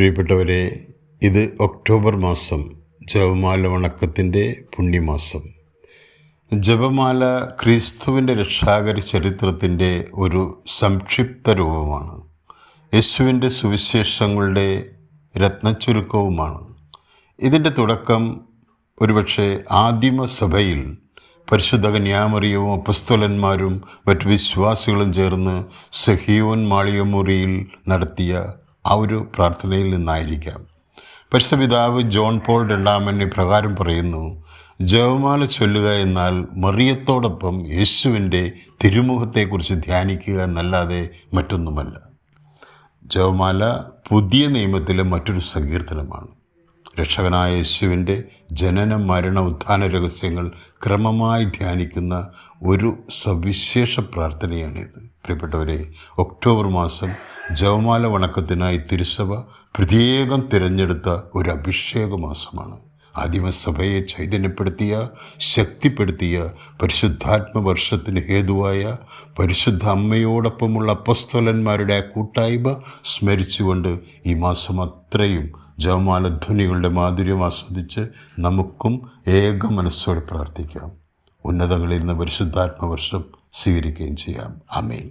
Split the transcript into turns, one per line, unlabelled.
പ്രിയപ്പെട്ടവരെ, ഇത് ഒക്ടോബർ മാസം ജപമാല വണക്കത്തിൻ്റെ പുണ്യമാസം. ജപമാല ക്രിസ്തുവിൻ്റെ രക്ഷാകര ചരിത്രത്തിൻ്റെ ഒരു സംക്ഷിപ്ത രൂപമാണ്. യേശുവിൻ്റെ സുവിശേഷങ്ങളുടെ രത്നച്ചുരുക്കവുമാണ്. ഇതിൻ്റെ തുടക്കം ഒരുപക്ഷെ ആദിമസഭയിൽ പരിശുദ്ധ കന്യാമറിയവും അപ്പസ്തോലന്മാരും മറ്റു വിശ്വാസികളും ചേർന്ന് സഹീയോൻ മാളികമുറിയിൽ നടത്തിയ ആ ഒരു പ്രാർത്ഥനയിൽ നിന്നായിരിക്കാം. പരിശുദ്ധപിതാവ് ജോൺ പോൾ രണ്ടാമൻ ഇപ്രകാരം പറയുന്നു: ജപമാല ചൊല്ലുക എന്നാൽ മറിയത്തോടൊപ്പം യേശുവിൻ്റെ തിരുമുഖത്തെക്കുറിച്ച് ധ്യാനിക്കുക എന്നല്ലാതെ മറ്റൊന്നുമല്ല. ജപമാല പുതിയ നിയമത്തിലെ മറ്റൊരു സങ്കീർത്തനമാണ്. രക്ഷകനായ യേശുവിൻ്റെ ജനന മരണ ഉത്ഥാന രഹസ്യങ്ങൾ ക്രമമായി ധ്യാനിക്കുന്ന ഒരു സവിശേഷ പ്രാർത്ഥനയാണിത്. പ്രിയപ്പെട്ടവരെ, ഒക്ടോബർ മാസം ജപമാല വണക്കത്തിനായി തിരുസഭ പ്രത്യേകം തിരഞ്ഞെടുത്ത ഒരു അഭിഷേക മാസമാണ്. ആദിമസഭയെ ചൈതന്യപ്പെടുത്തിയ, ശക്തിപ്പെടുത്തിയ, പരിശുദ്ധാത്മവർഷത്തിന് ഹേതുവായ പരിശുദ്ധ അമ്മയോടൊപ്പമുള്ള അപ്പസ്തോലന്മാരുടെ ആ കൂട്ടായ്മ സ്മരിച്ചുകൊണ്ട് ഈ മാസം അത്രയും ജപമാല ധ്വനികളുടെ മാധുര്യം ആസ്വദിച്ച് നമുക്കും ഏക മനസ്സോടെ പ്രാർത്ഥിക്കാം. ഉന്നതങ്ങളിൽ നിന്ന് പരിശുദ്ധാത്മവർഷം സ്വീകരിക്കുകയും ചെയ്യാം. ആമേൻ.